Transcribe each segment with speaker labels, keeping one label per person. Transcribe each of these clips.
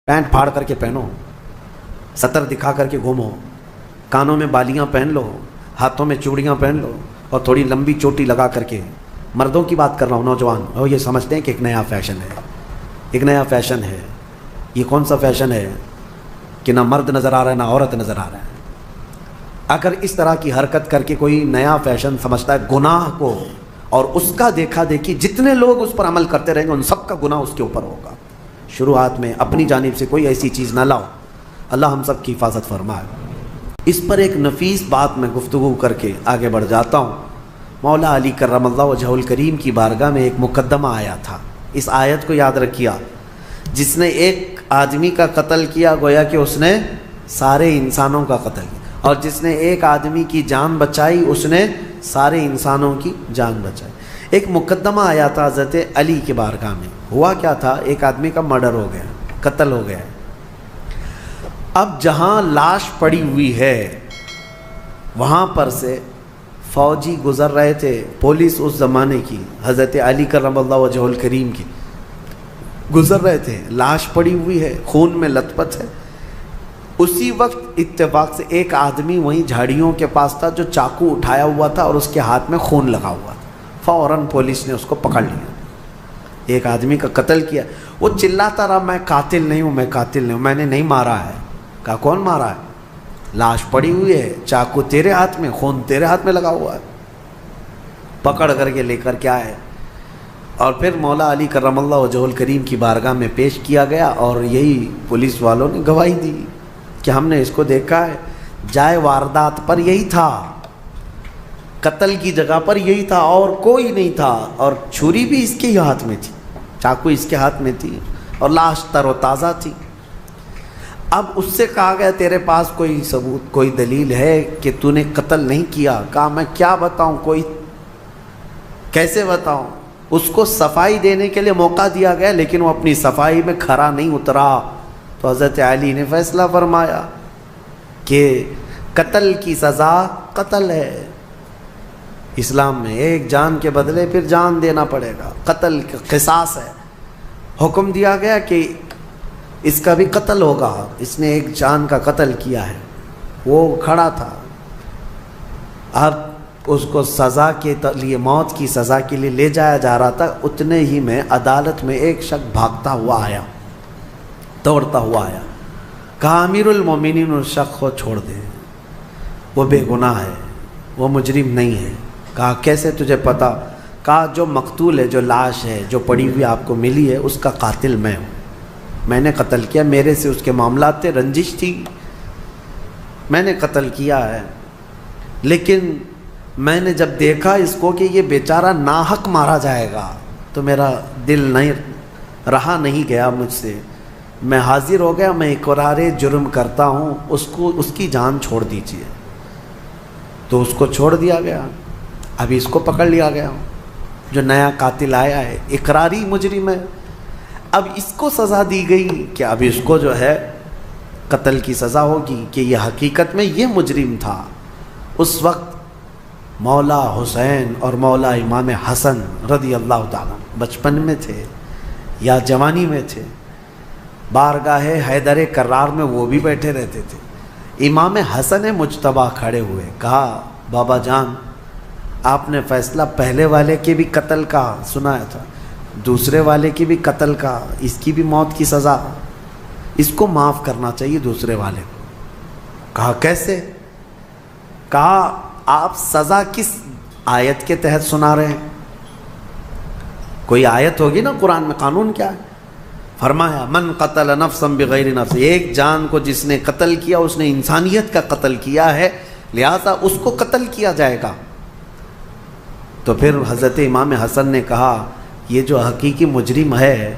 Speaker 1: Pant پھاڑ کر کے پہنو، سطر دکھا کر کے گھومو، کانوں میں بالیاں پہن لو، ہاتھوں میں چوڑیاں پہن لو اور تھوڑی لمبی چوٹی لگا کر کے. مردوں کی بات کر رہا ہوں، نوجوان اور یہ سمجھتے ہیں کہ ایک نیا فیشن ہے، ایک نیا فیشن ہے. یہ کون سا فیشن ہے کہ نہ مرد نظر آ رہا ہے نہ عورت نظر آ رہا ہے. اگر اس طرح کی حرکت کر کے کوئی نیا فیشن سمجھتا ہے گناہ کو، اور اس کا دیکھا دیکھی جتنے لوگ اس پر عمل کرتے رہیں گے ان سب کا گناہ اس کے اوپر ہوگا. شروعات میں اپنی جانب سے کوئی ایسی چیز نہ لاؤ، اللہ ہم سب کی حفاظت فرمائے. اس پر ایک نفیس بات میں گفتگو کر کے آگے بڑھ جاتا ہوں. مولا علی کرم اللہ وجہہ الکریم کی بارگاہ میں ایک مقدمہ آیا تھا. اس آیت کو یاد رکھیے، جس نے ایک آدمی کا قتل کیا گویا کہ اس نے سارے انسانوں کا قتل کیا، اور جس نے ایک آدمی کی جان بچائی اس نے سارے انسانوں کی جان بچائی. ایک مقدمہ آیا تھا حضرت علی کے بارگاہ میں. ہوا کیا تھا، ایک آدمی کا مرڈر ہو گیا، قتل ہو گیا. اب جہاں لاش پڑی ہوئی ہے وہاں پر سے فوجی گزر رہے تھے، پولیس اس زمانے کی حضرت علی کرم اللہ وجہہ الکریم کی گزر رہے تھے. لاش پڑی ہوئی ہے، خون میں لت پت ہے. اسی وقت اتفاق سے ایک آدمی وہیں جھاڑیوں کے پاس تھا جو چاقو اٹھایا ہوا تھا اور اس کے ہاتھ میں خون لگا ہوا تھا. فوراً پولیس نے اس کو پکڑ لیا. ایک آدمی کا قتل کیا. وہ چلاتا رہا میں قاتل نہیں ہوں، میں قاتل نہیں ہوں، میں نے نہیں مارا ہے. کہا کون مارا ہے؟ لاش پڑی ہوئی ہے، چاقو تیرے ہاتھ میں، خون تیرے ہاتھ میں لگا ہوا ہے. پکڑ کر کے لے کر کے آئے اور پھر مولا علی کرم اللہ وجہہ الکریم کی بارگاہ میں پیش کیا گیا. اور یہی پولیس والوں نے گواہی دی کہ ہم نے اس کو دیکھا ہے، جائے واردات پر یہی تھا، قتل کی جگہ پر یہی تھا اور کوئی نہیں تھا. اور چھری بھی اس کے ہی ہاتھ میں تھی، چاقو اس کے ہاتھ میں تھی اور لاش تر و تازہ تھی. اب اس سے کہا گیا تیرے پاس کوئی ثبوت، کوئی دلیل ہے کہ تو نے قتل نہیں کیا؟ کہا میں کیا بتاؤں، کوئی کیسے بتاؤں. اس کو صفائی دینے کے لیے موقع دیا گیا لیکن وہ اپنی صفائی میں کھرا نہیں اترا. تو حضرت علی نے فیصلہ فرمایا کہ قتل کی سزا قتل ہے. اسلام میں ایک جان کے بدلے پھر جان دینا پڑے گا، قتل قصاص ہے. حکم دیا گیا کہ اس کا بھی قتل ہوگا، اس نے ایک جان کا قتل کیا ہے. وہ کھڑا تھا. اب اس کو سزا کے لیے، موت کی سزا کے لیے لے جایا جا رہا تھا. اتنے ہی میں عدالت میں ایک شخص بھاگتا ہوا آیا، دوڑتا ہوا آیا. کہا امیر المومنین اس شخص کو چھوڑ دیں، وہ بے گناہ ہے، وہ مجرم نہیں ہے. کہا کیسے تجھے پتا؟ کہا جو مقتول ہے، جو لاش ہے جو پڑی ہوئی آپ کو ملی ہے، اس کا قاتل میں ہوں. میں نے قتل کیا، میرے سے اس کے معاملات تھے، رنجش تھی، میں نے قتل کیا ہے. لیکن میں نے جب دیکھا اس کو کہ یہ بیچارہ ناحق مارا جائے گا تو میرا دل نہیں رہا نہیں گیا مجھ سے. میں حاضر ہو گیا، میں اقرار جرم کرتا ہوں، اس کی جان چھوڑ دیجیے. تو اس کو چھوڑ دیا گیا. ابھی اس کو پکڑ لیا گیا جو نیا قاتل آیا ہے، اقراری مجرم ہے. اب اس کو سزا دی گئی کہ اب اس کو جو ہے قتل کی سزا ہوگی کہ یہ حقیقت میں یہ مجرم تھا. اس وقت مولا حسین اور مولا امام حسن رضی اللہ تعالیٰ بچپن میں تھے یا جوانی میں تھے. بارگاہ حیدر کرار میں وہ بھی بیٹھے رہتے تھے. امام حسن مجتبیٰ کھڑے ہوئے، کہا بابا جان آپ نے فیصلہ پہلے والے کے بھی قتل کا سنایا تھا، دوسرے والے کی بھی قتل کا، اس کی بھی موت کی سزا، اس کو معاف کرنا چاہیے دوسرے والے کو. کہا کیسے؟ کہا آپ سزا کس آیت کے تحت سنا رہے ہیں؟ کوئی آیت ہوگی نا قرآن میں، قانون کیا ہے؟ فرمایا من قتل نفسا بغیر نفس، ایک جان کو جس نے قتل کیا اس نے انسانیت کا قتل کیا ہے، لہذا اس کو قتل کیا جائے گا. تو پھر حضرت امام حسن نے کہا یہ جو حقیقی مجرم ہے،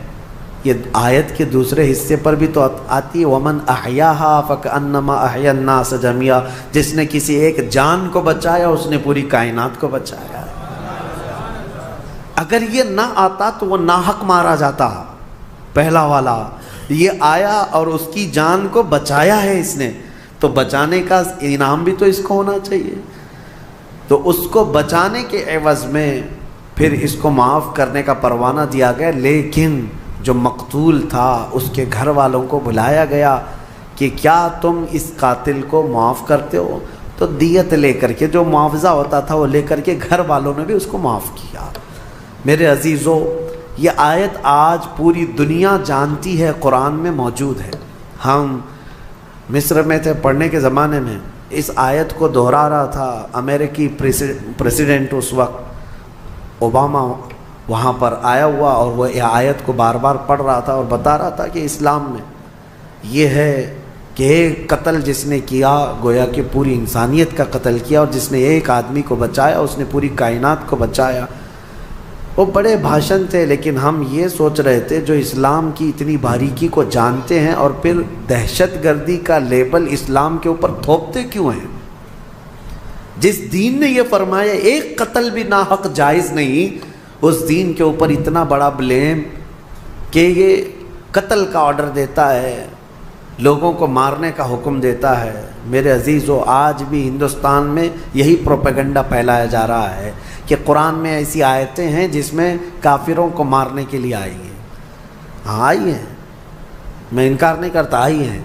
Speaker 1: یہ آیت کے دوسرے حصے پر بھی تو آتی ہے ومن احیاہا فکأنما احیا الناس جميعا، جس نے کسی ایک جان کو بچایا اس نے پوری کائنات کو بچایا. اگر یہ نہ آتا تو وہ ناحق مارا جاتا. پہلا والا یہ آیا اور اس کی جان کو بچایا ہے اس نے، تو بچانے کا انعام بھی تو اس کو ہونا چاہیے. تو اس کو بچانے کے عوض میں پھر اس کو معاف کرنے کا پروانہ دیا گیا. لیکن جو مقتول تھا اس کے گھر والوں کو بلایا گیا کہ کیا تم اس قاتل کو معاف کرتے ہو؟ تو دیت لے کر کے، جو معاوضہ ہوتا تھا وہ لے کر کے گھر والوں نے بھی اس کو معاف کیا۔ میرے عزیزو، یہ آیت آج پوری دنیا جانتی ہے، قرآن میں موجود ہے۔ ہم مصر میں تھے پڑھنے کے زمانے میں، اس آیت کو دہرا رہا تھا امریکی پریزیڈنٹ اس وقت اوباما، وہاں پر آیا ہوا اور وہ یہ آیت کو بار بار پڑھ رہا تھا اور بتا رہا تھا کہ اسلام میں یہ ہے کہ ایک قتل جس نے کیا گویا کہ پوری انسانیت کا قتل کیا، اور جس نے ایک آدمی کو بچایا اس نے پوری کائنات کو بچایا۔ وہ بڑے بھاشن تھے، لیکن ہم یہ سوچ رہے تھے جو اسلام کی اتنی باریکی کو جانتے ہیں اور پھر دہشت گردی کا لیبل اسلام کے اوپر تھوپتے کیوں ہیں؟ جس دین نے یہ فرمایا ایک قتل بھی ناحق جائز نہیں، اس دین کے اوپر اتنا بڑا بلیم کہ یہ قتل کا آرڈر دیتا ہے، لوگوں کو مارنے کا حکم دیتا ہے۔ میرے عزیزو، آج بھی ہندوستان میں یہی پروپیگنڈا پھیلایا جا رہا ہے کہ قرآن میں ایسی آیتیں ہیں جس میں کافروں کو مارنے کے لیے آئی ہیں۔ ہاں آئی ہیں، میں انکار نہیں کرتا، آئی ہیں۔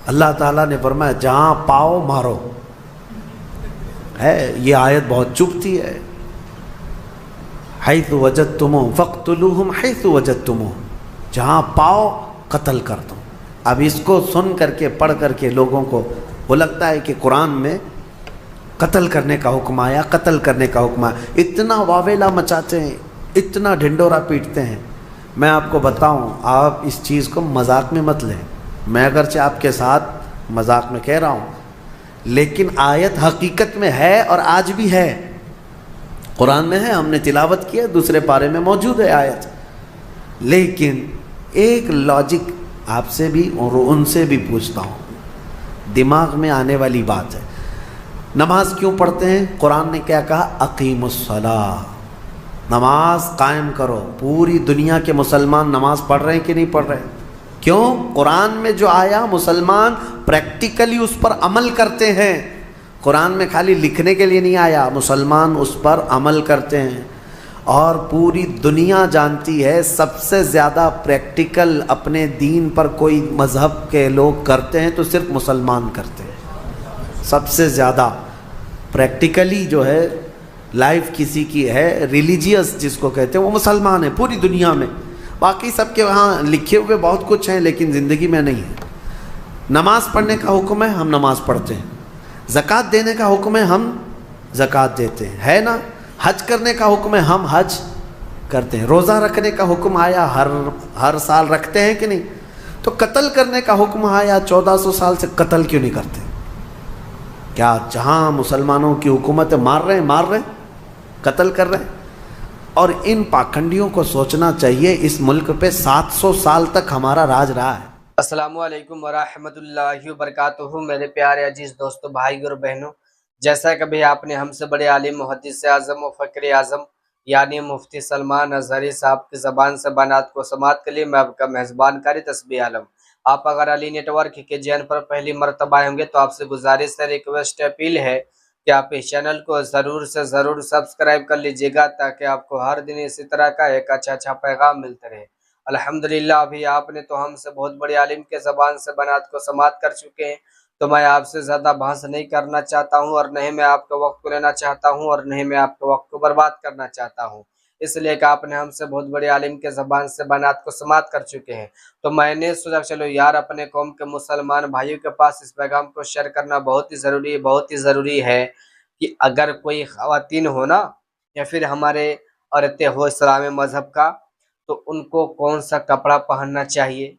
Speaker 1: اللہ تعالیٰ نے فرمایا جہاں پاؤ مارو، ہے یہ آیت بہت چبھتی ہے۔ حیث وجدتموہم فاقتلوہم حیث وجدتموہم، جہاں پاؤ قتل کر دو۔ اب اس کو سن کر کے پڑھ کر کے لوگوں کو وہ لگتا ہے کہ قرآن میں قتل کرنے کا حکم آیا، قتل کرنے کا حکم آیا، اتنا واویلا مچاتے ہیں، اتنا ڈھنڈورا پیٹتے ہیں۔ میں آپ کو بتاؤں، آپ اس چیز کو مذاق میں مت لیں، میں اگرچہ آپ کے ساتھ مذاق میں کہہ رہا ہوں، لیکن آیت حقیقت میں ہے اور آج بھی ہے، قرآن میں ہے، ہم نے تلاوت کیا، دوسرے پارے میں موجود ہے آیت۔ لیکن ایک لاجک آپ سے بھی اور ان سے بھی پوچھتا ہوں، دماغ میں آنے والی بات ہے، نماز کیوں پڑھتے ہیں؟ قرآن نے کیا کہا؟ اقیموا الصلاۃ، نماز قائم کرو۔ پوری دنیا کے مسلمان نماز پڑھ رہے ہیں کہ نہیں پڑھ رہے؟ کیوں؟ قرآن میں جو آیا مسلمان پریکٹیکلی اس پر عمل کرتے ہیں۔ قرآن میں خالی لکھنے کے لیے نہیں آیا، مسلمان اس پر عمل کرتے ہیں۔ اور پوری دنیا جانتی ہے سب سے زیادہ پریکٹیکل اپنے دین پر کوئی مذہب کے لوگ کرتے ہیں تو صرف مسلمان کرتے ہیں۔ سب سے زیادہ پریکٹیکلی جو ہے لائف کسی کی ہے ریلیجیس جس کو کہتے ہیں، وہ مسلمان ہیں پوری دنیا میں۔ باقی سب کے وہاں لکھے ہوئے بہت کچھ ہیں لیکن زندگی میں نہیں ہے۔ نماز پڑھنے کا حکم ہے، ہم نماز پڑھتے ہیں۔ زکوٰۃ دینے کا حکم ہے، ہم زکوٰۃ دیتے ہیں، ہے نا؟ حج کرنے کا حکم ہے، ہم حج کرتے ہیں۔ روزہ رکھنے کا حکم آیا، ہر سال رکھتے ہیں کہ نہیں؟ تو قتل کرنے کا حکم آیا، 1400 سال سے قتل کیوں نہیں کرتے؟ کیا جہاں مسلمانوں کی حکومت ہے مار رہے ہیں، قتل کر رہے ہیں؟ اور ان پاکھنڈیوں کو سوچنا چاہیے، اس ملک پہ 700 سال تک ہمارا راج رہا ہے۔
Speaker 2: السلام علیکم ورحمۃ اللہ وبرکاتہ۔ میرے پیارے عزیز دوستو، بھائی اور بہنوں، جیسا کبھی آپ نے ہم سے بڑے عالم محدث اعظم و فقر اعظم یعنی مفتی سلمان اظہری صاحب کی زبان سے بنات کو سماعت کے لیے میں آپ کا میزبان کاری تسبیح عالم۔ آپ اگر علی نیٹ ورک کے چینل پر پہلی مرتبہ آئے ہوں گے تو آپ سے گزارش ہے، ریکویسٹ اپیل ہے کہ آپ اس چینل کو ضرور سے ضرور سبسکرائب کر لیجئے گا تاکہ آپ کو ہر دن اسی طرح کا ایک اچھا پیغام ملتا رہے۔ الحمدللہ ابھی آپ نے تو ہم سے بہت بڑے عالم کے زبان سے بنات کو سماعت کر چکے ہیں، تو میں آپ سے زیادہ بحث نہیں کرنا چاہتا ہوں، اور نہ ہی میں آپ کا وقت کو لینا چاہتا ہوں، اور نہ ہی میں آپ کے وقت کو برباد کرنا چاہتا ہوں، اس لیے کہ آپ نے ہم سے بہت بڑے عالم کے زبان سے بنات کو سماعت کر چکے ہیں۔ تو میں نے سوچا چلو یار اپنے قوم کے مسلمان بھائیوں کے پاس اس پیغام کو شیئر کرنا بہت ہی ضروری ہے کہ اگر کوئی خواتین ہو نا یا پھر ہمارے عورتیں ہو اسلامی مذہب کا، تو ان کو کون سا کپڑا پہننا چاہیے۔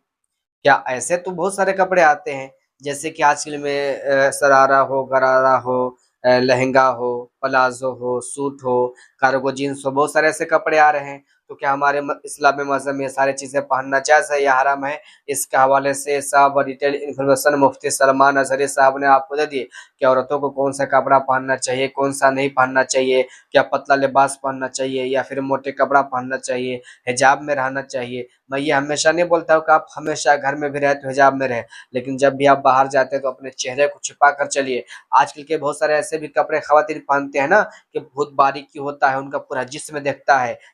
Speaker 2: کیا ایسے تو بہت سارے کپڑے آتے ہیں، جیسے کہ آج کل میں سرارا ہو، غرارہ ہو، لہنگا ہو، پلازو ہو، سوٹ ہو، کارگو جینس ہو، بہت سارے ایسے کپڑے آ رہے ہیں۔ تو کیا ہمارے اسلامی مذہب میں یہ ساری چیزیں پہننا جائز ہے یا حرام ہے؟ اس کے حوالے سے صاحب ڈیٹیل انفارمیشن مفتی سلمان اظہری صاحب نے آپ کو دے دی کہ عورتوں کو کون سا کپڑا پہننا چاہیے، کون سا نہیں پہننا چاہیے، کیا پتلا لباس پہننا چاہیے یا پھر موٹے کپڑا پہننا چاہیے، حجاب میں رہنا چاہیے۔ میں یہ ہمیشہ نہیں بولتا ہوں کہ آپ ہمیشہ گھر میں بھی رہے تو حجاب میں رہے، لیکن جب بھی آپ باہر جاتے ہیں تو اپنے چہرے کو چھپا کر چلیے۔ آج کل کے بہت سارے ایسے بھی کپڑے خواتین پہنتے ہیں نا کہ بہت باریکی ہوتا ہے، ان کا پورا جسم دیکھتا ہے،